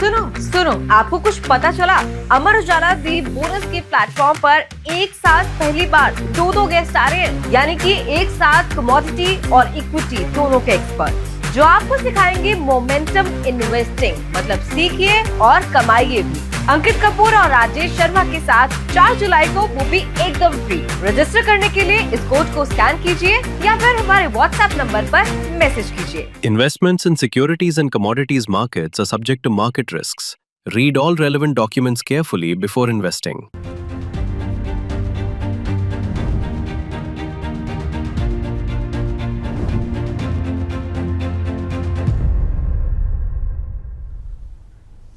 सुनो सुनो, आपको कुछ पता चला? अमर उजाला दी बोनस के प्लेटफॉर्म पर एक साथ पहली बार दो गेस्ट आ रहे हैं, यानी कि एक साथ कमोडिटी और इक्विटी दोनों के एक्सपर्ट, जो आपको सिखाएंगे मोमेंटम इन्वेस्टिंग। मतलब सीखिए और कमाइए भी। अंकित कपूर और राजेश शर्मा के साथ 4 जुलाई को, वो भी एकदम फ्री। रजिस्टर करने के लिए इस कोड को स्कैन कीजिए या फिर हमारे व्हाट्सएप नंबर पर मैसेज कीजिए। Investments in securities and commodities markets are subject to market risks. Read all relevant documents carefully before investing.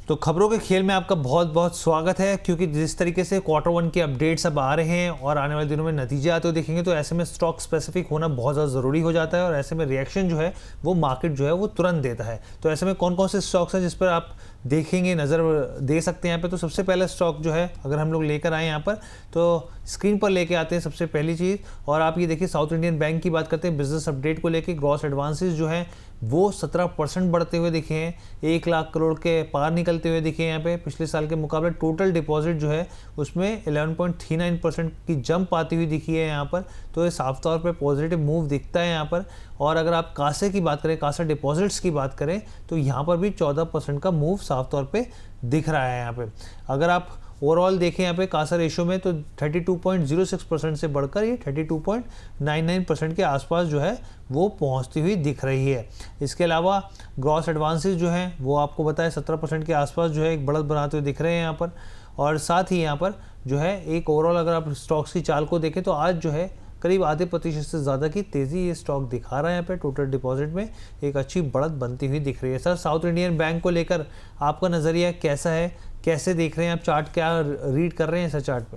तो खबरों के खेल में आपका बहुत बहुत स्वागत है, क्योंकि जिस तरीके से Q1 के अपडेट्स अब आ रहे हैं और आने वाले दिनों में नतीजे आते हुए देखेंगे, तो ऐसे में स्टॉक स्पेसिफिक होना बहुत ज़्यादा ज़रूरी हो जाता है और ऐसे में रिएक्शन जो है वो मार्केट जो है वो तुरंत देता है। तो ऐसे में कौन कौन से स्टॉक्स हैं जिस पर आप देखेंगे, नज़र दे सकते हैं यहाँ पे। तो सबसे पहला स्टॉक जो है अगर हम लोग लेकर आए यहाँ पर, तो स्क्रीन पर लेके आते हैं सबसे पहली चीज़। और आप ये देखिए, साउथ इंडियन बैंक की बात करते हैं। बिजनेस अपडेट को लेके ग्रॉस एडवांसेस जो है वो 17% बढ़ते हुए दिखे हैं, 1 लाख करोड़ के पार निकलते हुए दिखे हैं यहाँ पे पिछले साल के मुकाबले। टोटल डिपॉजिट जो है उसमें 11.39% की जंप आती हुई दिखी है यहाँ पर। तो ये साफ तौर पे पॉजिटिव मूव दिखता है यहाँ पर। और अगर आप कासे की बात करें, कासा डिपॉजिट्स की बात करें, तो यहाँ पर भी 14% का मूव साफ तौर पे दिख रहा है यहाँ पे। अगर आप ओवरऑल देखें यहाँ पे कासा रेशो में, तो 32.06% से बढ़कर ये 32.99% के आसपास जो है वो पहुंचती हुई दिख रही है। इसके अलावा ग्रॉस एडवांसेस जो हैं वो आपको बताया 17% के आसपास जो है एक बढ़त बनाते हुए दिख रहे हैं यहाँ पर। और साथ ही यहाँ पर जो है एक ओवरऑल अगर आप स्टॉक्स की चाल को देखें, तो आज जो है करीब आधे प्रतिशत से ज़्यादा की तेज़ी ये स्टॉक दिखा रहा है यहाँ पे। टोटल डिपॉजिट में एक अच्छी बढ़त बनती हुई दिख रही है। सर, साउथ इंडियन बैंक को लेकर आपका नज़रिया कैसा है, कैसे देख रहे हैं आप? चार्ट क्या रीड कर रहे हैं सर चार्ट पे?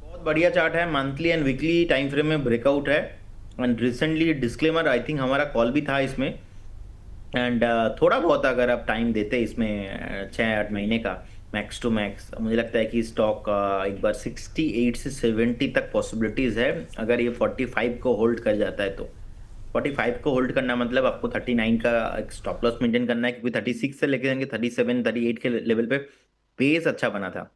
बहुत बढ़िया चार्ट है, monthly and weekly time frame में ब्रेकआउट है। And recently disclaimer I think हमारा कॉल भी था इसमें। एंड थोड़ा बहुत अगर आप टाइम देते इसमें 6-8 महीने का मैक्स टू मैक्स, मुझे लगता है कि स्टॉक एक बार 68 से 70 तक पॉसिबिलिटीज़ है। अगर ये 45 को होल्ड कर जाता है तो 45 को होल्ड करना मतलब आपको 39 का एक स्टॉप लॉस मेंटेन करना है, क्योंकि 36 से लेके जाएंगे 37, 38 के लेवल पे पेस अच्छा बना था,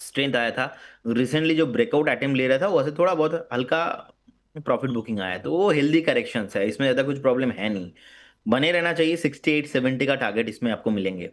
स्ट्रेंथ आया था। रिसेंटली जो ब्रेकआउट अटेम्प्ट ले रहा था वैसे थोड़ा बहुत हल्का प्रॉफिट बुकिंग आया, तो वो हेल्दी करेक्शन है, इसमें ज़्यादा कुछ प्रॉब्लम है नहीं। बने रहना चाहिए। 68-70 का टारगेट इसमें आपको मिलेंगे।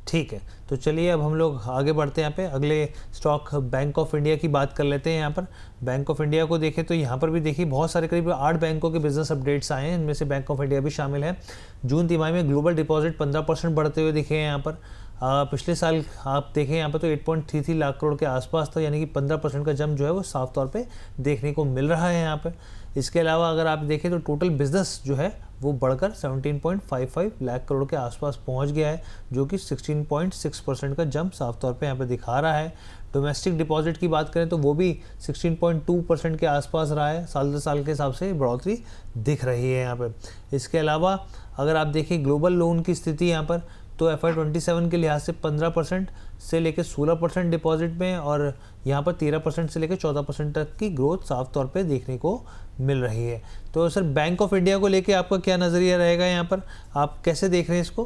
ठीक है, तो चलिए अब हम लोग आगे बढ़ते हैं। यहाँ पे अगले स्टॉक बैंक ऑफ इंडिया की बात कर लेते हैं। यहाँ पर बैंक ऑफ इंडिया को देखें तो यहाँ पर भी देखिए बहुत सारे करीब 8 बैंकों के बिजनेस अपडेट्स आए हैं, इनमें से बैंक ऑफ इंडिया भी शामिल है। जून तिमाही में ग्लोबल डिपॉजिट 15% बढ़ते हुए दिखे हैं यहाँ पर। पिछले साल आप देखें यहाँ पर तो 8.33 लाख करोड़ के आसपास था, यानी कि 15% का जंप जो है वो साफ तौर पे देखने को मिल रहा है यहाँ पर। इसके अलावा अगर आप देखें तो टोटल बिजनेस जो है वो बढ़कर 17.55 लाख करोड़ के आसपास पहुंच गया है, जो कि 16.6% का जंप साफ तौर पे यहाँ पे दिखा रहा है। डोमेस्टिक डिपॉजिट की बात करें तो वो भी 16.2% के आसपास रहा है। साल दर साल के हिसाब से बढ़ोतरी दिख रही है यहाँ पे। इसके अलावा अगर आप देखें ग्लोबल लोन की स्थिति यहाँ पर, तो FY27 के लिहाज से 15% से लेकर 16% डिपॉजिट में, और यहाँ पर 13% से लेकर 14% तक की ग्रोथ साफ तौर पे देखने को मिल रही है। तो सर, बैंक ऑफ इंडिया को लेके आपका क्या नज़रिया रहेगा यहाँ पर, आप कैसे देख रहे हैं इसको?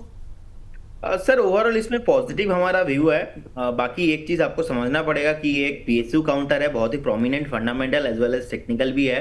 सर, ओवरऑल इसमें पॉजिटिव हमारा व्यू है। बाकी एक चीज आपको समझना पड़ेगा कि ये एक PSU काउंटर है, बहुत ही prominent fundamental as well as technical भी है,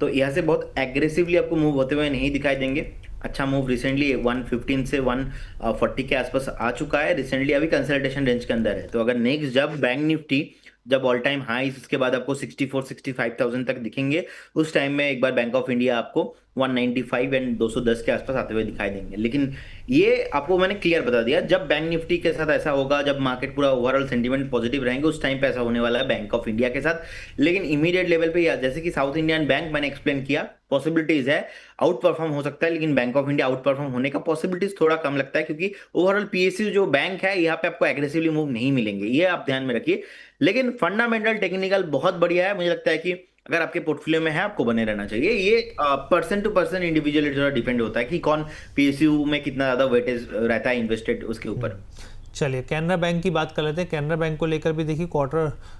तो यहाँ से बहुत एग्रेसिवली आपको मूव होते हुए नहीं दिखाई देंगे। अच्छा मूव रिसेंटली 115 से 140 के आसपास आ चुका है, रिसेंटली अभी कंसल्टेशन रेंज के अंदर है। तो अगर नेक्स्ट जब बैंक निफ्टी जब ऑल टाइम हाई, इसके बाद आपको 64-65,000 तक दिखेंगे, उस टाइम में एक बार बैंक ऑफ इंडिया आपको 195 एंड 210 के आसपास आते हुए दिखाई देंगे। लेकिन ये आपको मैंने क्लियर बता दिया, जब बैंक निफ्टी के साथ ऐसा होगा, जब मार्केट पूरा ओवरऑल सेंटीमेंट पॉजिटिव रहेंगे, उस टाइम पे ऐसा होने वाला है बैंक ऑफ इंडिया के साथ। लेकिन इमीडिएट लेवल पे जैसे कि साउथ इंडियन बैंक मैंने एक्सप्लेन किया, पॉसिबिलिटीज है, आउट परफॉर्म हो सकता है, लेकिन bank of India out perform होने का पॉसिबिलिटीज थोड़ा कम लगता है, क्योंकि ओवरऑल PSU जो बैंक है यहाँ पे आपको एग्रेसिवली मूव नहीं मिलेंगे, ये आप ध्यान में रखिए। लेकिन फंडामेंटल टेक्निकल बहुत बढ़िया है, मुझे लगता है कि अगर आपके पोर्टफोलियो में है आपको बने रहना चाहिए। ये पर्सन टू पर्सन इंडिविजुअली थोड़ा डिपेंड होता है कि कौन PSU में कितना ज्यादा वेटेज रहता है इन्वेस्टेड उसके ऊपर। चलिए कैनरा बैंक की बात कर लेते हैं। कैनरा बैंक को लेकर भी देखिए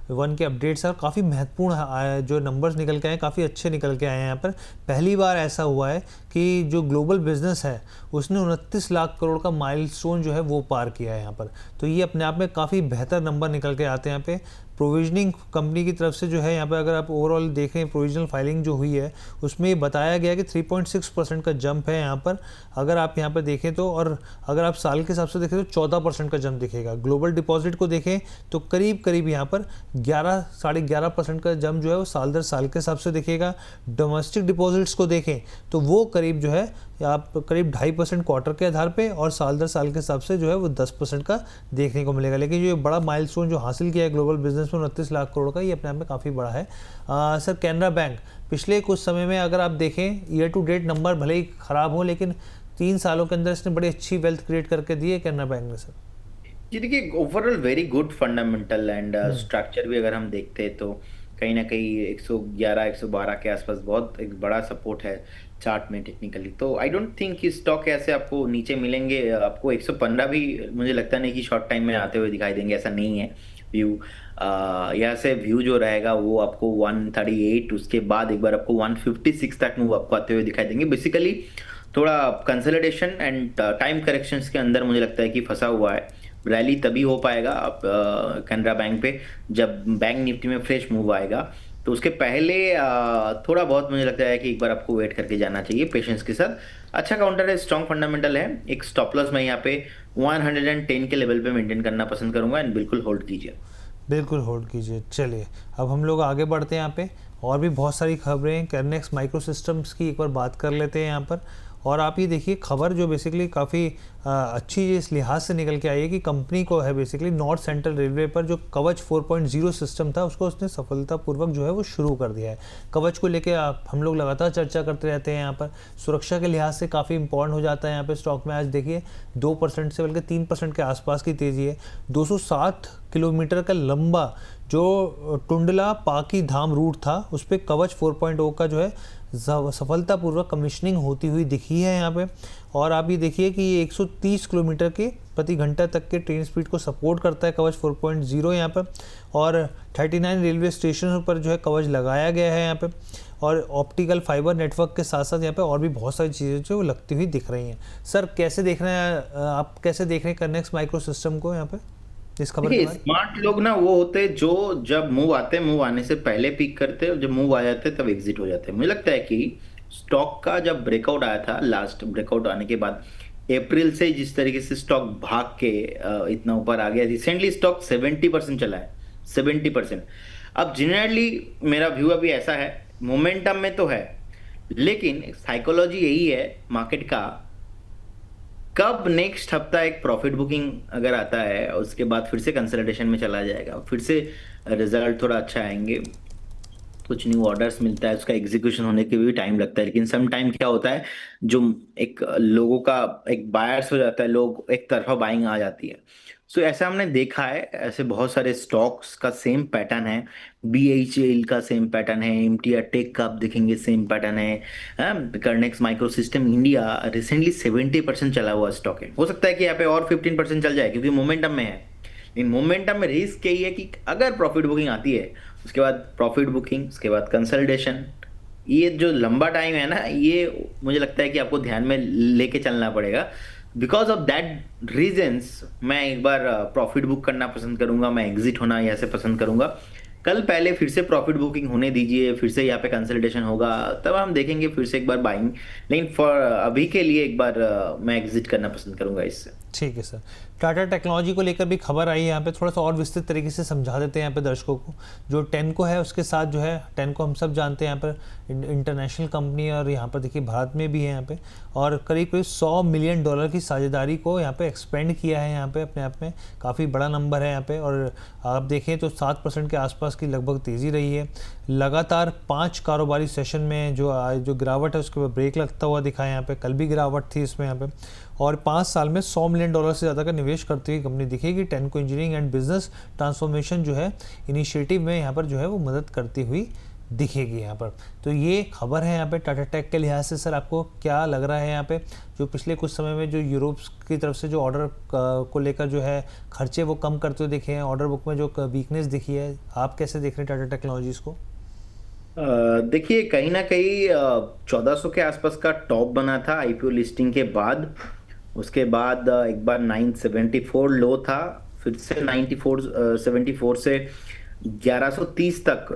Q1 के अपडेट्स और काफ़ी महत्वपूर्ण जो नंबर्स निकल के आए काफ़ी अच्छे निकल के आए हैं। यहाँ पर पहली बार ऐसा हुआ है कि जो ग्लोबल बिजनेस है उसने 29 लाख करोड़ का माइलस्टोन जो है वो पार किया है यहाँ पर। तो ये अपने आप में काफ़ी बेहतर नंबर निकल के आते हैं यहाँ पे। प्रोविजनिंग कंपनी की तरफ से जो है यहाँ पे अगर आप ओवरऑल देखें प्रोविजनल फाइलिंग जो हुई है उसमें ये बताया गया कि 3.6% का जंप है यहाँ पर अगर आप यहाँ पर देखें तो। और अगर आप साल के हिसाब से देखें तो 14% का जंप दिखेगा। ग्लोबल डिपॉजिट को देखें तो करीब करीब यहाँ पर 11-11.5% का जंप जो है वो साल दर साल के हिसाब से दिखेगा। डोमेस्टिक डिपॉजिट्स को देखें तो वो करीब जो है आप करीब 2.5% क्वार्टर के आधार पे और साल दर साल के हिसाब से जो है वो 10% का देखने को मिलेगा। लेकिन जो बड़ा माइलस्टोन जो हासिल किया है ग्लोबल बिजनेस में 29 लाख करोड़ का, ये अपने आप में काफ़ी बड़ा है। सर कैनरा बैंक पिछले कुछ समय में अगर आप देखें ईयर टू डेट नंबर भले ही ख़राब हो लेकिन 3 सालों के अंदर इसने बड़ी अच्छी वेल्थ क्रिएट करके दी है कैनरा बैंक ने। सर जी देखिए, overall very good fundamental and structure भी अगर हम देखते हैं तो कहीं ना कहीं 111-112 के आसपास बहुत एक बड़ा सपोर्ट है चार्ट में टेक्निकली। तो आई डोंट थिंक कि स्टॉक ऐसे आपको नीचे मिलेंगे। आपको 115 भी मुझे लगता नहीं कि शॉर्ट टाइम में आते हुए दिखाई देंगे, ऐसा नहीं है व्यू। यहाँ से व्यू जो रहेगा वो आपको 138 उसके बाद एक बार आपको 156 तक मूव आपको आते हुए दिखाई देंगे। बेसिकली थोड़ा कंसोलिडेशन एंड टाइम करेक्शंस के अंदर मुझे लगता है कि फंसा हुआ है। रैली तभी हो पाएगा आप कैनरा बैंक पे जब बैंक निफ्टी में फ्रेश मूव आएगा। तो उसके पहले थोड़ा बहुत मुझे लगता है कि एक बार आपको वेट करके जाना चाहिए पेशेंस के साथ। अच्छा काउंटर है, स्ट्रॉन्ग फंडामेंटल है। एक स्टॉप लॉस मैं यहाँ पे 110 के लेवल पे मेंटेन करना पसंद करूंगा एंड बिल्कुल होल्ड कीजिए। बिल्कुल होल्ड कीजिए। चलिए अब हम लोग आगे बढ़ते हैं। यहाँ पे और भी बहुत सारी खबरें कैरनेक्स माइक्रो सिस्टम्स की एक बार बात कर लेते हैं यहाँ पर। और आप ये देखिए खबर जो बेसिकली काफ़ी अच्छी इस लिहाज से निकल के आई है कि कंपनी को है बेसिकली नॉर्थ सेंट्रल रेलवे पर जो कवच 4.0 सिस्टम था उसको उसने सफलतापूर्वक जो है वो शुरू कर दिया है। कवच को लेके हम लोग लगातार चर्चा करते रहते हैं। यहाँ पर सुरक्षा के लिहाज से काफ़ी इंपॉर्टेंट हो जाता है। यहाँ पे स्टॉक में आज देखिए 2% से बल्कि 3% के आसपास की तेज़ी है। 207 किलोमीटर का लंबा जो टुंडला पाकी धाम रूट था उस पर कवच 4.0 का जो है सफलतापूर्वक कमीशनिंग होती हुई दिखी है यहाँ पे। और आप ये देखिए कि ये 130 किलोमीटर के प्रति घंटा तक के ट्रेन स्पीड को सपोर्ट करता है कवच 4.0 यहाँ पर। और 39 रेलवे स्टेशन पर जो है कवच लगाया गया है यहाँ पे। और ऑप्टिकल फाइबर नेटवर्क के साथ साथ यहाँ पे और भी बहुत सारी चीज़ें जो लगती हुई दिख रही हैं। सर कैसे देख रहे हैं आप, कैसे देख रहे हैं कैरनेक्स माइक्रो सिस्टम को यहाँ पे इस खबर के बाद? स्मार्ट लोग ना वो होते जो जब मूव आते हैं मूव आने से पहले पिक करते हैं, जब मूव आ जाते हैं तब एग्जिट हो जाते हैं। मुझे लगता है कि स्टॉक का जब ब्रेकआउट आया था, लास्ट ब्रेकआउट आने के बाद अप्रैल से जिस तरीके से स्टॉक भाग के इतना ऊपर आ गया, रिसेंटली स्टॉक 70% चला है, 70%। अब जनरली मेरा व्यू अभी ऐसा है, मोमेंटम में तो है लेकिन साइकोलॉजी यही है मार्केट का, कब नेक्स्ट हफ्ता एक प्रॉफिट बुकिंग अगर आता है उसके बाद फिर से कंसोलिडेशन में चला जाएगा, फिर से रिजल्ट थोड़ा अच्छा आएंगे, कुछ न्यू ऑर्डर्स मिलता है, उसका एग्जीक्यूशन होने के भी टाइम लगता है। लेकिन सम टाइम क्या होता है जो एक लोगों का एक बायर्स हो जाता है, लोग एक तरफा बाइंग आ जाती है। सो ऐसा हमने देखा है, ऐसे बहुत सारे स्टॉक्स का सेम पैटर्न है। BHEL का सेम पैटर्न है, एमटीआर टेक का आप देखेंगे सेम पैटर्न है। कैरनेक्स माइक्रो सिस्टम इंडिया रिसेंटली 70% चला हुआ स्टॉक है। हो सकता है कि यहाँ पे और 15% चल जाए क्योंकि मोमेंटम में है। लेकिन मोमेंटम में रिस्क यही है कि अगर प्रॉफिट बुकिंग आती है उसके बाद प्रॉफिट बुकिंग, उसके बाद कंसोलिडेशन, ये जो लंबा टाइम है ना, ये मुझे लगता है कि आपको ध्यान में लेके चलना पड़ेगा। बिकॉज ऑफ दैट रीजंस मैं एक बार प्रॉफिट बुक करना पसंद करूंगा, मैं एग्जिट होना यहाँ से पसंद करूंगा। कल पहले फिर से प्रॉफिट बुकिंग होने दीजिए, फिर से यहाँ पे कंसोलिडेशन होगा, तब हम देखेंगे फिर से एक बार बाइंग। लेकिन फॉर अभी के लिए एक बार मैं एग्जिट करना पसंद करूंगा इससे। ठीक है सर। टाटा टेक्नोलॉजी को लेकर भी खबर आई है यहाँ पे, थोड़ा सा और विस्तृत तरीके से समझा देते हैं यहाँ पे दर्शकों को। जो टेनको है उसके साथ जो है, टेनको हम सब जानते हैं यहाँ पर इंटरनेशनल कंपनी और यहाँ पर देखिए भारत में भी है यहाँ पे। और करीब करीब $100 मिलियन की साझेदारी को यहाँ पे एक्सपेंड किया है यहाँ पे, अपने आप में काफ़ी बड़ा नंबर है यहाँ पे। और आप देखें तो 7% के आसपास की लगभग तेज़ी रही है। लगातार 5 कारोबारी सेशन में जो गिरावट है उसके ऊपर ब्रेक लगता हुआ दिखा है यहाँ पे। कल भी गिरावट थी इसमें यहाँ पे। और 5 साल में $100 मिलियन से ज़्यादा का निवेश करती हुई कंपनी दिखेगी। टेनको इंजीनियरिंग एंड बिजनेस ट्रांसफॉर्मेशन जो है इनिशिएटिव में यहाँ पर जो है वो मदद करती हुई दिखेगी यहाँ पर। तो ये खबर है यहाँ पे टाटा टेक के लिहाज से। सर आपको क्या लग रहा है यहाँ पे जो पिछले कुछ समय में जो यूरोप की तरफ से जो ऑर्डर को लेकर जो है खर्चे वो कम करते हुए दिखे हैं, ऑर्डर बुक में जो वीकनेस दिखी है, आप कैसे देख रहे हैं टाटा टेक्नोलॉजीज को? देखिए, कहीं ना कहीं 1400 के आसपास का टॉप बना था आईपीओ लिस्टिंग के बाद। उसके बाद एक बार 974 लो था, फिर से 74 से 1130 तक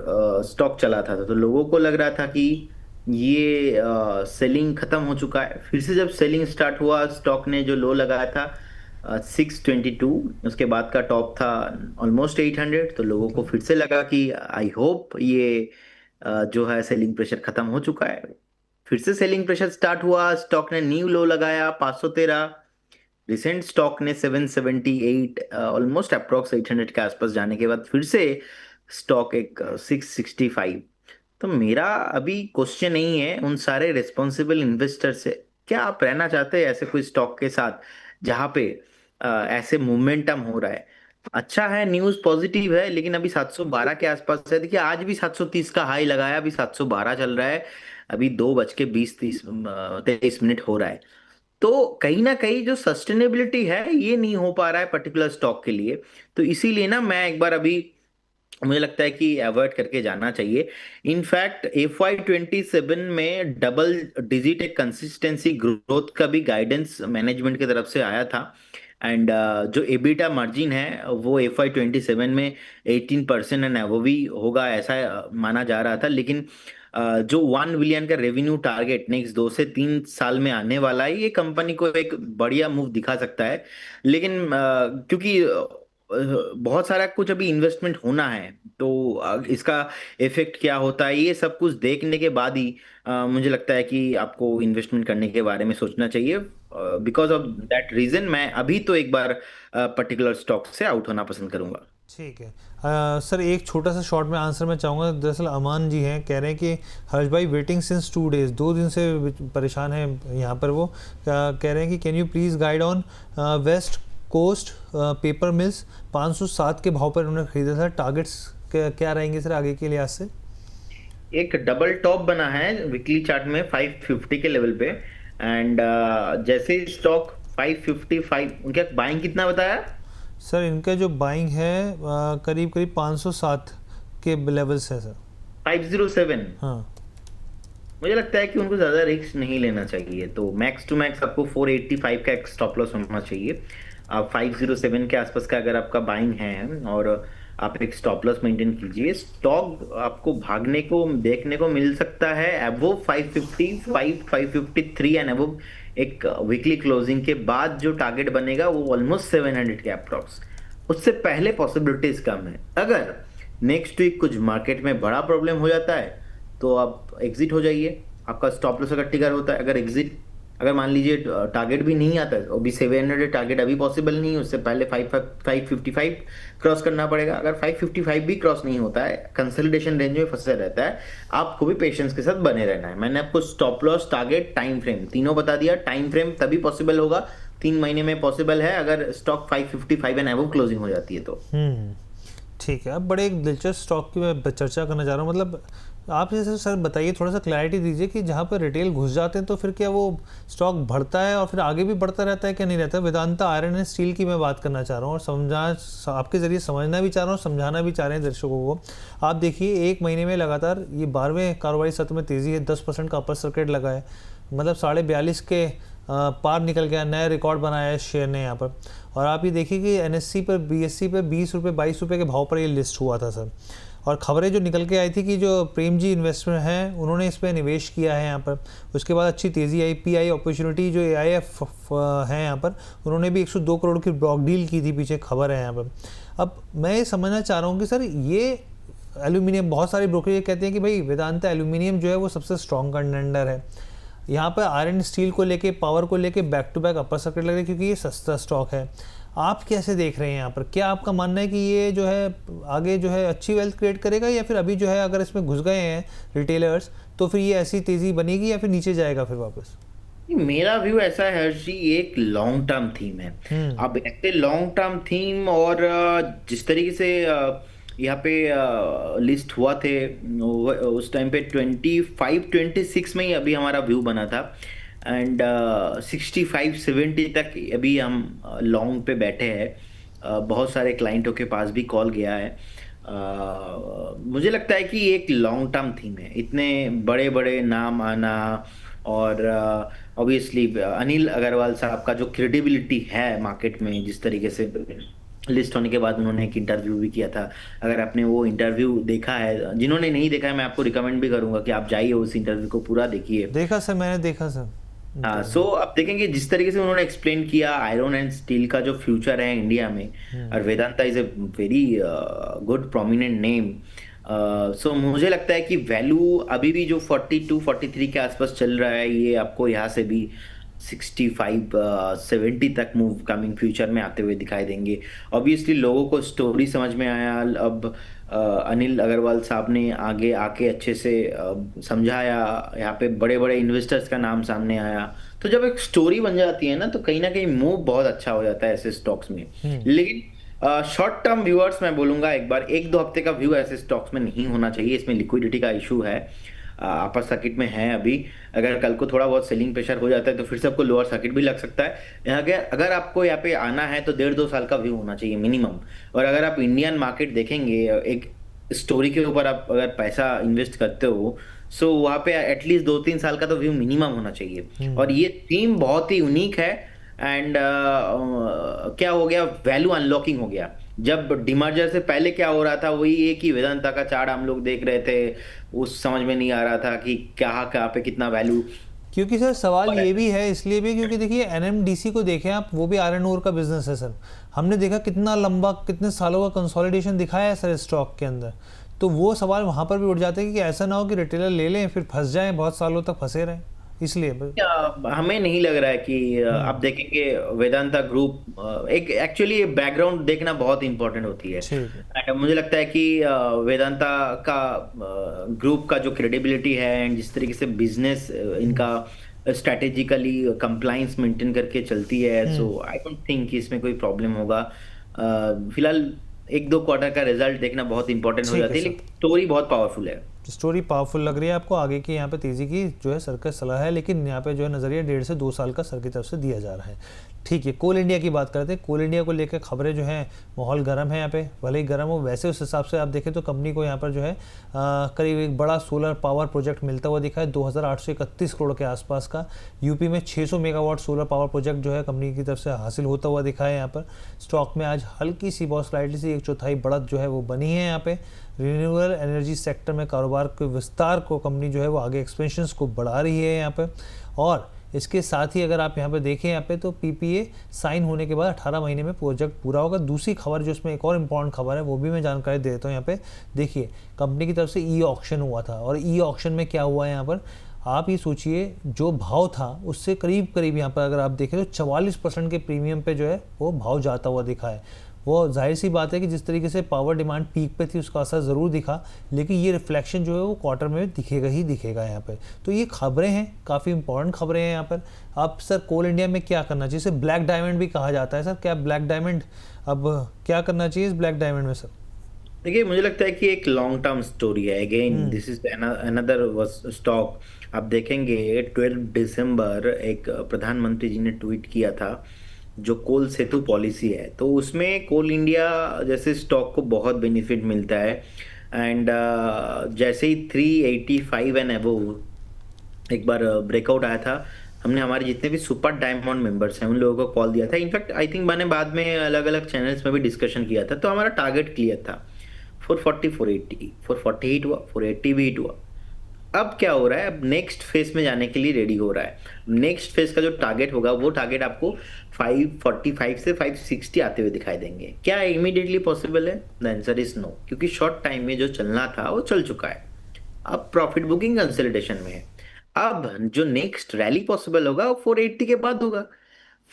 स्टॉक चला था। तो लोगों को लग रहा था कि ये सेलिंग खत्म हो चुका है। फिर से जब सेलिंग स्टार्ट हुआ, स्टॉक ने जो लो लगाया था 622, उसके बाद का टॉप था ऑलमोस्ट 800। तो लोगों को फिर से लगा कि आई होप ये जो है सेलिंग प्रेशर खत्म हो चुका है। फिर से सेलिंग प्रेशर स्टार्ट हुआ, स्टॉक ने न्यू लो लगाया 513। रिसेंट स्टॉक ने 778, ऑलमोस्ट अप्रोक्स 800 के आसपास जाने के बाद फिर से स्टॉक एक 665। तो मेरा अभी क्वेश्चन नहीं है उन सारे रिस्पॉन्सिबल इन्वेस्टर से, क्या आप रहना चाहते हैं ऐसे कोई स्टॉक के साथ जहां पे ऐसे मोमेंटम हो रहा है? अच्छा है, न्यूज पॉजिटिव है, लेकिन अभी 712 के आसपास है। देखिए, आज भी 730 का हाई लगाया, अभी 712 चल रहा है। अभी 2:20-23 हो रहा है। तो कहीं ना कहीं जो सस्टेनेबिलिटी है ये नहीं हो पा रहा है पर्टिकुलर स्टॉक के लिए। तो इसीलिए ना मैं एक बार अभी, मुझे लगता है कि अवॉइड करके जाना चाहिए। इनफैक्ट FY27 में डबल डिजिट एक कंसिस्टेंसी ग्रोथ का भी गाइडेंस मैनेजमेंट की तरफ से आया था। एंड जो एबिटा मार्जिन है वो FY27 में 18% एंड अबव ही होगा, ऐसा माना जा रहा था। लेकिन जो 1 बिलियन का रेवेन्यू टारगेट नेक्स्ट 2 से 3 साल में आने वाला है, ये कंपनी को एक बढ़िया मूव दिखा सकता है। लेकिन क्योंकि बहुत सारा कुछ अभी इन्वेस्टमेंट होना है, तो इसका इफेक्ट क्या होता है ये सब कुछ देखने के बाद ही मुझे लगता है कि आपको इन्वेस्टमेंट करने के बारे में सोचना चाहिए। बिकॉज ऑफ दैट रीजन मैं अभी तो एक बार पर्टिकुलर स्टॉक से आउट होना पसंद करूंगा। ठीक है। सर एक छोटा सा शॉर्ट में आंसर मैं चाहूँगा। दरअसल अमान जी हैं, कह रहे हैं कि हर्ष भाई वेटिंग सिंस 2 days, 2 दिन से परेशान है यहाँ पर। वो कह रहे हैं कि can you please guide on West Coast Paper Mills, 507 के भाव पर उन्होंने खरीदा था। टारगेट्स क्या रहेंगे सर आगे के लिहाज से? एक डबल टॉप बना है वीकली चार्ट में 550 के लेवल पे। एंड जैसे स्टॉक 555, उनका बाइंग कितना बताया सर? इनका जो बाइंग है करीब करीब 507 के लेवल्स है सर। 507। हाँ, मुझे लगता है कि उनको ज्यादा रिस्क नहीं लेना चाहिए। तो मैक्स टू मैक्स आपको 485 का एक स्टॉप लॉस होना चाहिए। आप 507 के आसपास का अगर आपका बाइंग है और आप एक स्टॉप लॉस मेंटेन कीजिए, स्टॉक आपको भागने को देखने को मिल सकता है अबव 555, 553 एंड अबव। एक वीकली क्लोजिंग के बाद जो टारगेट बनेगा वो ऑलमोस्ट 700 के अप्रॉक्स। उससे पहले पॉसिबिलिटीज कम है। अगर नेक्स्ट वीक कुछ मार्केट में बड़ा प्रॉब्लम हो जाता है तो आप एग्जिट हो जाइए। आपका स्टॉप लॉस अगर ट्रिगर होता है, अगर मान लीजिए टारगेट भी नहीं आता है, अभी 700 टारगेट अभी पॉसिबल नहीं है, उससे पहले 555 क्रॉस करना पड़ेगा। अगर 555 भी क्रॉस नहीं होता है, कंसोलिडेशन रेंज में फंसे रहता है, आपको भी पेशेंस के साथ बने रहना है। मैंने आपको stop loss, target, time frame तीनों बता दिया। टाइम फ्रेम तभी पॉसिबल होगा, 3 महीने में पॉसिबल है अगर स्टॉक 555 एंड अबव क्लोजिंग हो जाती है तो। ठीक है। अब बड़े एक दिलचस्प स्टॉक की मैं चर्चा करना चाह रहा हूँ। मतलब आप जैसे सर बताइए, थोड़ा सा क्लैरिटी दीजिए कि जहाँ पर रिटेल घुस जाते हैं तो फिर क्या वो स्टॉक बढ़ता है और फिर आगे भी बढ़ता रहता है, क्या नहीं रहता? वेदांता आयरन एंड स्टील की मैं बात करना चाह रहा हूँ और आपके ज़रिए समझना भी चाह रहा हूँ, समझाना भी चाह रहे हैं दर्शकों को। आप देखिए, 1 महीने में लगातार ये 12वें कारोबारी सत्र में तेज़ी है, 10% का अपर सर्किट लगा है, मतलब 42.5 के पार निकल गया, नया रिकॉर्ड बनाया है शेयर ने यहाँ पर। और आप ये देखिए कि NSE पर, BSE पर 20 रुपये 22 रुपये के भाव पर ये लिस्ट हुआ था सर। और खबरें जो निकल के आई थी कि जो प्रेम जी इन्वेस्टर हैं उन्होंने इस पर निवेश किया है यहाँ पर। उसके बाद अच्छी तेज़ी आई। PI अपॉर्चुनिटी जो AIF है यहाँ पर, उन्होंने भी 102 करोड़ की ब्लॉक डील की थी, पीछे खबर है यहाँ पर। अब मैं ये समझना चाह रहा हूँ कि सर ये एल्यूमिनियम, बहुत सारे ब्रोकर ये कहते हैं कि भाई वेदांता एल्यूमिनियम जो है वो सबसे स्ट्रॉन्ग कंटेंडर है। यहाँ पर आयरन स्टील को लेके, पावर को लेके back to back upper circuit लग रहा है क्योंकि ये सस्ता स्टॉक है। आप कैसे देख रहे हैं यहाँ पर? क्या आपका मानना है कि ये जो है आगे जो है अच्छी वेल्थ क्रिएट करेगा, या फिर अभी जो है अगर इसमें घुस गए हैं रिटेलर्स तो फिर ये ऐसी तेज़ी बनेगी या फिर नीचे जाएगा फिर वापस? मेरा व्यू ऐसा है हर्ष जी, एक लॉन्ग टर्म थीम है। अब ऐसे लॉन्ग टर्म थीम और जिस तरीके से यहाँ पे लिस्ट हुआ थे उस टाइम पे 25-26 में ही अभी हमारा व्यू बना था। एंड 65-70 तक अभी हम लॉन्ग पे बैठे हैं। बहुत सारे क्लाइंटों के पास भी कॉल गया है। मुझे लगता है कि एक लॉन्ग टर्म थीम है, इतने बड़े बड़े नाम आना, और ऑब्वियसली अनिल अग्रवाल साहब का जो क्रेडिबिलिटी है मार्केट में, जिस तरीके से लिस्ट होने के बाद उन्होंने एक इंटरव्यू भी किया था। अगर आपने वो इंटरव्यू देखा है, जिन्होंने नहीं देखा है मैं आपको रिकमेंड भी करूंगा कि आप जाइए उस इंटरव्यू को पूरा देखिए। देखा सर, मैंने देखा सर। हाँ, सो आप देखेंगे जिस तरीके से उन्होंने एक्सप्लेन किया आयरन एंड स्टील का जो फ्यूचर है इंडिया में, और Vedanta is a very good prominent name. So मुझे लगता है कि वैल्यू अभी भी जो 42-43 के आसपास चल रहा है, ये आपको यहाँ से भी 65-70 तक मूव कमिंग फ्यूचर में आते हुए दिखाई देंगे। ऑब्वियसली लोगों को स्टोरी समझ में आया। अब अनिल अग्रवाल साहब ने आगे आके अच्छे से समझाया, यहाँ पे बड़े बड़े इन्वेस्टर्स का नाम सामने आया। तो जब एक स्टोरी बन जाती है ना कहीं मूव बहुत अच्छा हो जाता है ऐसे स्टॉक्स में। लेकिन शॉर्ट टर्म व्यूअर्स, मैं बोलूंगा एक बार 1-2 हफ्ते का व्यू ऐसे स्टॉक्स में नहीं होना चाहिए। इसमें लिक्विडिटी का इशू है, अपर सर्किट में है अभी। अगर कल को थोड़ा बहुत सेलिंग प्रेशर हो जाता है तो फिर से आपको लोअर सर्किट भी लग सकता है। यहाँ के अगर आपको यहाँ पे आना है तो 1.5-2 साल का व्यू होना चाहिए मिनिमम। और अगर आप इंडियन मार्केट देखेंगे, एक स्टोरी के ऊपर आप अगर पैसा इन्वेस्ट करते हो, सो वहाँ पे एटलीस्ट 2-3 साल का तो व्यू मिनिमम होना चाहिए। और ये थीम बहुत ही यूनिक है। एंड क्या हो गया, वैल्यू अनलॉकिंग हो गया। जब डिमर्जर से पहले क्या हो रहा था, वही एक ही वेदांता का चार्ट हम लोग देख रहे थे, उस समझ में नहीं आ रहा था कि कहाँ कहाँ पे कितना वैल्यू। क्योंकि सर सवाल ये भी है, इसलिए भी क्योंकि देखिए एनएमडीसी को देखें आप, वो भी आयरन ओर का बिजनेस है सर। हमने देखा कितना लंबा, कितने सालों का कंसोलिडेशन दिखाया है सर स्टॉक के अंदर। तो वो सवाल वहाँ पर भी उठ जाते हैं कि ऐसा ना हो कि रिटेलर ले लें फिर फंस जाएं, बहुत सालों तक फंसे रहें। इसलिए हमें नहीं लग रहा है कि आप देखेंगे वेदांता ग्रुप, एक एक्चुअली बैकग्राउंड देखना बहुत इंपॉर्टेंट होती है। ठीक है। And मुझे लगता है कि वेदांता का ग्रुप का जो क्रेडिबिलिटी है एंड जिस तरीके से बिजनेस इनका स्ट्रेटेजिकली कंप्लाइंस मेंटेन करके चलती है, सो आई डोंट थिंक कि इसमें कोई प्रॉब्लम होगा। फिलहाल 1-2 क्वार्टर का रिजल्ट देखना बहुत इंपॉर्टेंट हो ठीक है जाती है, सर। लेकिन स्टोरी बहुत पावरफुल है। स्टोरी पावरफुल लग रही है आपको, आगे की यहाँ पे तेज़ी की जो है सरकार सलाह है, लेकिन यहाँ पे जो है नज़रिया 1.5 से 2 साल का सर की तरफ से दिया जा रहा है। ठीक है, कोल इंडिया की बात करते हैं। कोल इंडिया को लेकर खबरें जो हैं, माहौल गर्म है यहाँ पे, भले ही गर्म हो, वैसे उस हिसाब से आप देखें तो कंपनी को यहाँ पर जो है करीब एक बड़ा सोलर पावर प्रोजेक्ट मिलता हुआ दिखा है 2831 करोड़ के आसपास का। यूपी में 600 मेगावाट सोलर पावर प्रोजेक्ट जो है कंपनी की तरफ से हासिल होता हुआ दिखा है यहाँ पर। स्टॉक में आज हल्की सी, बहुत स्लाइटली सी 1/4 बढ़त जो है वो बनी है यहाँ पे। रिन्यूएबल एनर्जी सेक्टर में कारोबार के विस्तार को कंपनी जो है वो आगे एक्सपेंशंस को बढ़ा रही है यहाँ पे। और इसके साथ ही अगर आप यहाँ पे देखें यहाँ पे तो पीपीए साइन होने के बाद 18 महीने में प्रोजेक्ट पूरा होगा। दूसरी खबर जो इसमें एक और इम्पॉर्टेंट खबर है वो भी मैं जानकारी दे देता हूँ यहाँ पे। देखिए, कंपनी की तरफ से ई ऑक्शन हुआ था, और ई ऑक्शन में क्या हुआ है यहाँ पर, आप ये सोचिए जो भाव था उससे करीब करीब यहाँ पर अगर आप देखें तो 44% के प्रीमियम पे जो है वो भाव जाता हुआ दिखा है। वो जाहिर सी बात है कि जिस तरीके से पावर डिमांड पीक पे थी उसका असर ज़रूर दिखा, लेकिन ये रिफ्लेक्शन जो है वो क्वार्टर में दिखेगा ही दिखेगा यहाँ पर। तो ये खबरें हैं, काफ़ी इंपॉर्टेंट खबरें हैं यहाँ पर। अब सर कोल इंडिया में क्या करना चाहिए, इसे ब्लैक डायमंड भी कहा जाता है सर, क्या ब्लैक डायमंड, अब क्या करना चाहिए इस ब्लैक डायमंड में सर? देखिए, मुझे लगता है कि एक लॉन्ग टर्म स्टोरी है। Again this is another stock. आप देखेंगे 12 दिसंबर एक प्रधानमंत्री जी ने ट्वीट किया था जो कोल सेतु पॉलिसी है, तो उसमें कोल इंडिया जैसे स्टॉक को बहुत बेनिफिट मिलता है। एंड जैसे ही 385 एंड अबव एक बार ब्रेकआउट आया था, हमने हमारे जितने भी सुपर डायमंड मेंबर्स हैं उन लोगों को कॉल दिया था। इनफैक्ट आई थिंक मैंने बाद में अलग अलग चैनल्स में भी डिस्कशन किया था। तो हमारा टारगेट क्लियर था 440, 480, 440 हिट हुआ, 480 भी हिट हुआ। अब क्या हो रहा है, अब नेक्स्ट फेज में जाने के लिए रेडी हो रहा है। नेक्स्ट फेज का जो टारगेट होगा वो टारगेट आपको 545 से 560 आते हुए दिखाई देंगे। क्या इमीडिएटली पॉसिबल है? द आंसर इज नो, क्योंकि शॉर्ट टाइम में जो चलना था वो चल चुका है। अब प्रॉफिट बुकिंग कंसोलिडेशन में है। अब जो नेक्स्ट रैली पॉसिबल होगा वो 480 के बाद होगा।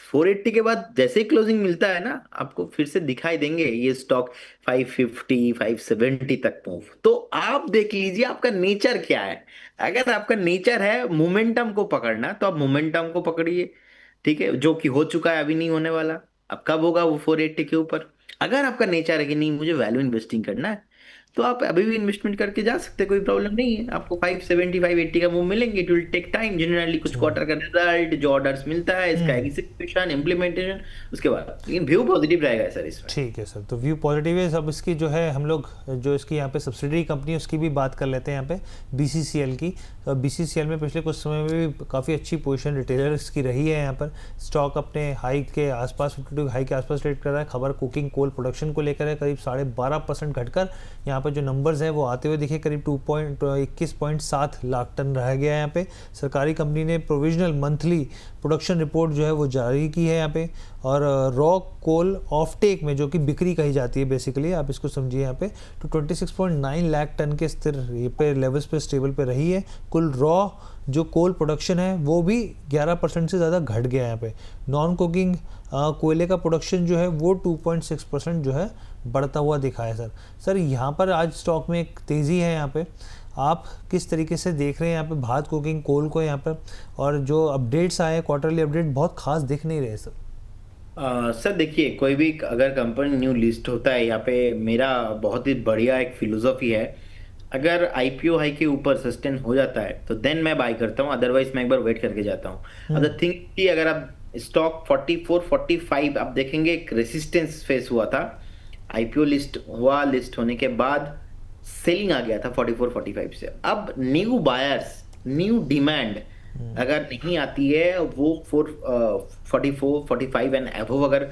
480 के बाद जैसे ही क्लोजिंग मिलता है ना, आपको फिर से दिखाई देंगे ये स्टॉक 550, 570 तक मूव। तो आप देख लीजिए आपका नेचर क्या है। अगर आपका नेचर है मोमेंटम को पकड़ना, तो आप मोमेंटम को पकड़िए, ठीक है, जो कि हो चुका है, अभी नहीं होने वाला। अब कब होगा वो 480 के ऊपर। अगर आपका नेचर है कि नहीं मुझे वैल्यू इन्वेस्टिंग करना है, तो आप अभी भी इन्वेस्टमेंट करके जा सकते हैं, कोई प्रॉब्लम नहीं है। आपको 570 580 का मूव मिलेंगे। It will take time, generally कुछ क्वार्टर का रिजल्ट, जो ऑर्डर्स मिलता है, इसका एग्जीक्यूशन, इम्प्लीमेंटेशन, उसके बाद, लेकिन व्यू पॉजिटिव रहेगा सर इसमें। ठीक है सर, तो व्यू पॉजिटिव है। अब इसकी जो है हम लोग जो इसकी यहाँ पे सब्सिडरी कंपनी है उसकी भी बात कर लेते हैं यहाँ पे बीसीसीएल की। तो बीसीसीएल में पिछले कुछ समय में भी काफ़ी अच्छी पोजीशन रिटेलर्स की रही है। यहाँ पर स्टॉक अपने हाई के आसपास, 52 हाई के आसपास ट्रेड कर रहा है। खबर कुकिंग कोल प्रोडक्शन को लेकर है, करीब 12.5% घटकर यहाँ पर जो नंबर्स हैं वो आते हुए दिखे, करीब 21.7 लाख टन रह गया है यहाँ पे। सरकारी कंपनी ने प्रोविजनल मंथली प्रोडक्शन रिपोर्ट जो है वो जारी की है यहाँ पे। और रॉ कोल ऑफटेक में, जो कि बिक्री कही जाती है बेसिकली, आप इसको समझिए यहाँ पे, तो 26.9 लाख टन के स्थिर ये पे लेवल्स पे स्टेबल पे रही है। कुल रॉ जो कोल प्रोडक्शन है वो भी 11% से ज़्यादा घट गया है यहाँ पे। नॉन कुकिंग कोयले का प्रोडक्शन जो है वो 2.6% जो है बढ़ता हुआ दिखा है सर। सर यहाँ पर आज स्टॉक में एक तेज़ी है यहाँ पे, आप किस तरीके से देख रहे हैं यहाँ पे भारत कुकिंग कोल को यहाँ पर? और जो अपडेट्स आए क्वार्टरली अपडेट बहुत खास दिख नहीं रहे सर। सर देखिए, कोई भी अगर कंपनी न्यू लिस्ट होता है, यहाँ पे मेरा बहुत ही बढ़िया एक फिलोसॉफी है, अगर आईपीओ हाई के ऊपर सस्टेन हो जाता है तो देन मैं बाय करता हूँ, अदरवाइज मैं एक बार वेट करके जाता हूँ। अदर थिंग कि अगर आप स्टॉक 44 45 आप देखेंगे, एक रेसिस्टेंस फेस हुआ था, आईपीओ लिस्ट हुआ, लिस्ट होने के बाद सेलिंग आ गया था 44 45 से। अब न्यू बायर्स, न्यू डिमांड अगर नहीं आती है, वो 44 45 एंड अबव अगर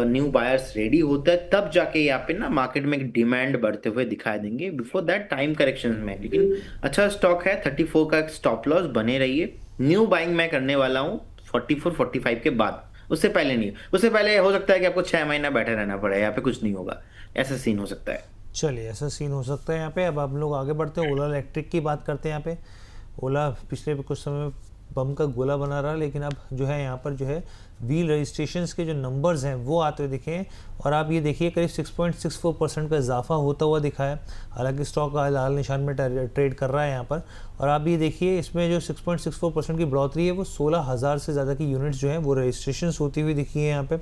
न्यू बायर्स रेडी होता है, तब जाके यहाँ पे ना मार्केट में डिमांड बढ़ते हुए दिखाई देंगे। बिफोर दैट टाइम करेक्शन में, लेकिन अच्छा स्टॉक है, 34 का स्टॉप लॉस बने रहिए। न्यू बाइंग मैं करने वाला हूँ 44 45 के बाद, उससे पहले नहीं। उससे पहले हो सकता है कि आपको 6 महीना बैठे रहना पड़े, यहाँ पे कुछ नहीं होगा, ऐसा सीन हो सकता है। चलिए, ऐसा सीन हो सकता है यहाँ पे। अब आप लोग आगे बढ़ते हैं, ओला इलेक्ट्रिक की बात करते हैं यहाँ पे। ओला पिछले कुछ समय बम का गोला बना रहा, लेकिन अब जो है यहाँ पर जो है व्हील रजिस्ट्रेशंस के जो नंबर्स हैं वो आते हुए दिखे हैं। और आप ये देखिए करीब 6.64% का इजाफा होता हुआ दिखा है। हालांकि स्टॉक लाल निशान में ट्रेड कर रहा है यहाँ पर। और आप ये देखिए इसमें जो 6.64% की बढ़ोतरी है वो 16,000 से ज़्यादा की यूनिट्स जो हैं वो रजिस्ट्रेशन होती हुई दिखी है यहाँ पर।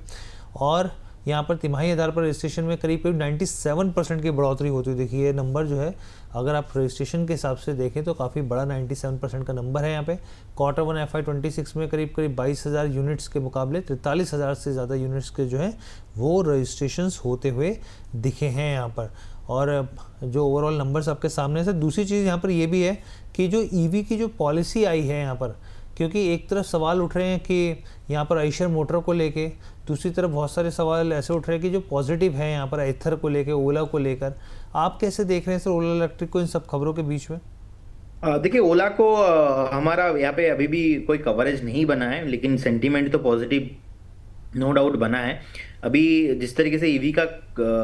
और यहाँ पर तिमाही आधार पर रजिस्ट्रेशन में करीब 97% की बढ़ोतरी होती हुई दिखी है। नंबर जो है अगर आप रजिस्ट्रेशन के हिसाब से देखें तो काफ़ी बड़ा 97% का नंबर है यहाँ पे। क्वार्टर 1 FY26 में करीब 22,000 यूनिट्स के मुकाबले 43,000 से ज़्यादा यूनिट्स के जो है वो रजिस्ट्रेशंस होते हुए दिखे हैं यहाँ पर। और जो ओवरऑल नंबर्स आपके सामने से, दूसरी चीज़ यहाँ पर ये भी है कि जो ईवी की जो पॉलिसी आई है यहाँ पर, क्योंकि एक तरफ सवाल उठ रहे हैं कि यहाँ पर आइशर मोटर को लेके, दूसरी तरफ बहुत सारे सवाल ऐसे उठ रहे हैं कि जो पॉजिटिव है यहाँ पर एथर को लेके, ओला को लेकर। आप कैसे देख रहे हैं सर ओला इलेक्ट्रिक को इन सब खबरों के बीच में? देखिए, ओला को हमारा यहाँ पे अभी भी कोई कवरेज नहीं बना है, लेकिन सेंटीमेंट तो पॉजिटिव नो डाउट बना है। अभी जिस तरीके से ईवी का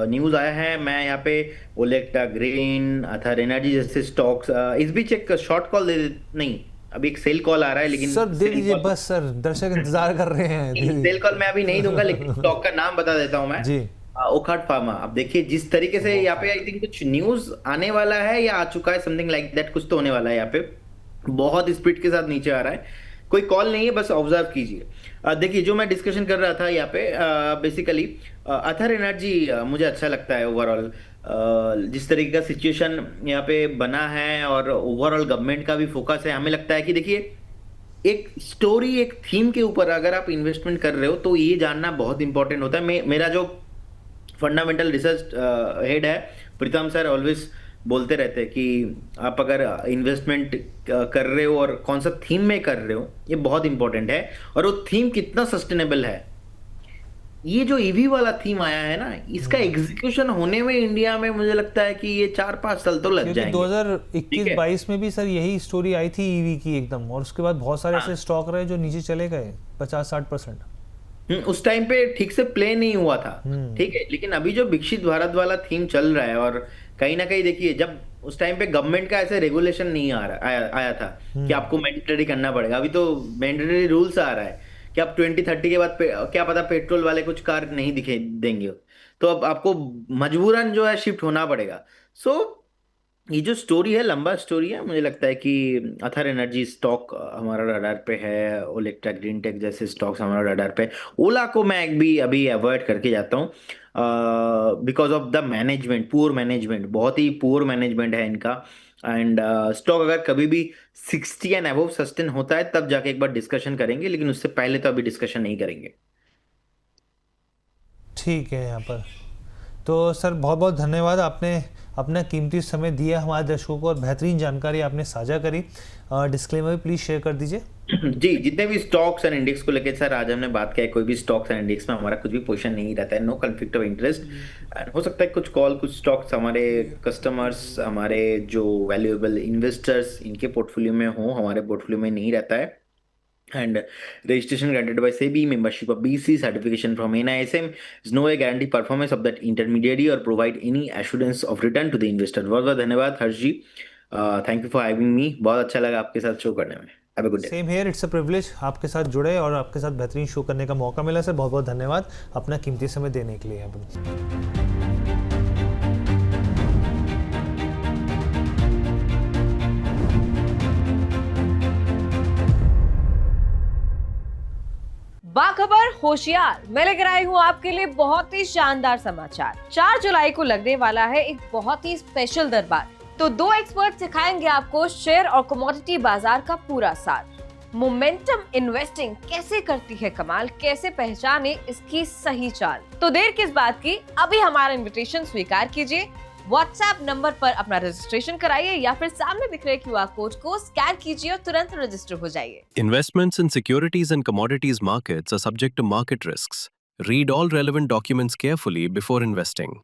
न्यूज़ आया है, मैं यहाँ पे ओलेक्टा, ग्रीन, अथर एनर्जी जैसे स्टॉक्स, इस बीच एक शॉर्ट कॉल नहीं, अभी एक सेल कॉल आ रहा है, लेकिन सर दे दीजिए बस सर, दर्शक इंतजार कर रहे हैं। सेल कॉल मैं अभी नहीं दूंगा, लेकिन स्टॉक का नाम बता देता हूं मैं जी। ओखट फार्मा। अब देखिए जिस तरीके से यहाँ पे आई थिंक कुछ न्यूज आने वाला है या आ चुका है, समथिंग लाइक दैट, कुछ तो होने वाला है। यहाँ पे बहुत स्पीड के साथ नीचे आ रहा है, कोई कॉल नहीं है, बस ऑब्जर्व कीजिए। देखिए जो मैं डिस्कशन कर रहा था यहाँ पे, बेसिकली अथर एनर्जी मुझे अच्छा लगता है ओवरऑल। जिस तरीके का सिचुएशन यहाँ पे बना है और ओवरऑल गवर्नमेंट का भी फोकस है, हमें लगता है कि देखिए एक स्टोरी, एक थीम के ऊपर अगर आप इन्वेस्टमेंट कर रहे हो तो ये जानना बहुत इंपॉर्टेंट होता है। मेरा जो फंडामेंटल रिसर्च हेड है प्रीतम सर, ऑलवेज बोलते रहते हैं कि आप अगर इन्वेस्टमेंट कर रहे हो और कौन सा थीम में कर रहे हो, ये बहुत इंपॉर्टेंट है, और वो थीम कितना सस्टेनेबल है। ये जो ईवी वाला थीम आया है ना, इसका एग्जीक्यूशन होने में इंडिया में मुझे लगता है कि ये 4-5 साल तो लग जाएंगे। 2021-22 में भी सर यही स्टोरी आई थी ईवी की एकदम, और उसके बाद बहुत सारे ऐसे स्टॉक रहे जो नीचे चले गए 50-60%। उस टाइम पे ठीक से प्ले नहीं हुआ था, ठीक है। लेकिन अभी जो विकसित भारत वाला थीम चल रहा है, और कहीं ना कहीं देखिए जब उस टाइम पे गवर्नमेंट का ऐसे रेगुलेशन नहीं आया था कि आपको मैंडेटरी करना पड़ेगा, अभी तो मैंडेटरी रूल्स आ रहा है कि आप 2030 के बाद क्या पता पेट्रोल वाले कुछ कार नहीं दिखे देंगे, तो अब आपको मजबूरन जो है शिफ्ट होना पड़ेगा। सो ये जो स्टोरी है लंबा स्टोरी है, मुझे लगता है कि अथर एनर्जी स्टॉक हमारा रडार पे है, ओलेक्ट्रा ग्रीन टेक जैसे स्टॉक्स हमारा रडार पे। ओला को मैं एक भी अभी अवॉइड करके जाता हूँ because of the management, poor management, बहुत ही पुअर मैनेजमेंट है इनका। एंड स्टॉक अगर कभी भी 60 एंड अबव सस्टेन होता है तब जाके एक बार डिस्कशन करेंगे, लेकिन उससे पहले तो अभी डिस्कशन नहीं करेंगे। ठीक है यहाँ पर। तो सर बहुत बहुत धन्यवाद, आपने अपना कीमती समय दिया हमारे दर्शकों को और बेहतरीन जानकारी आपने साझा करी। डिस्क्लेमर भी प्लीज़ शेयर कर दीजिए। जी, जितने भी स्टॉक्स एंड इंडेक्स को लेकर सर आज हमने बात किया है, कोई भी स्टॉक्स एंड इंडेक्स में हमारा कुछ भी पोजीशन नहीं रहता है, no conflict of interest. And हो सकता है कुछ कॉल, कुछ स्टॉक्स हमारे कस्टमर्स, हमारे जो वैल्यूएबल इन्वेस्टर्स, इनके पोर्टफोलियो में हो, हमारे पोर्टफोलियो में नहीं रहता है। And registration granted by SEBI, membership of BC, certification from NISM is no way guarantee performance of that intermediary or provide any assurance of return to the investor। बहुत बहुत धन्यवाद Harsh ji, thank you for having me, बहुत अच्छा लगा आपके साथ show करने में। Have a good day. Same here, it's a privilege आपके साथ जुड़े और आपके साथ बेहतरीन शो करने का मौका मिला सर। बहुत बहुत धन्यवाद अपना कीमती समय देने के लिए यहाँ पर। बाखबर होशियार, मैं लेकर आई हूँ आपके लिए बहुत ही शानदार समाचार। 4 जुलाई को लगने वाला है एक बहुत ही स्पेशल दरबार। तो 2 एक्सपर्ट सिखाएंगे आपको शेयर और कमोडिटी बाजार का पूरा सार। मोमेंटम इन्वेस्टिंग कैसे करती है कमाल, कैसे पहचाने इसकी सही चाल। तो देर किस बात की, अभी हमारा इन्विटेशन स्वीकार कीजिए। व्हाट्सएप नंबर पर अपना रजिस्ट्रेशन कराइए या फिर सामने दिख रहे QR कोड को स्कैन कीजिए और तुरंत रजिस्टर हो जाइए। Investments in securities and commodities markets are subject to market risks. Read all relevant documents carefully before investing.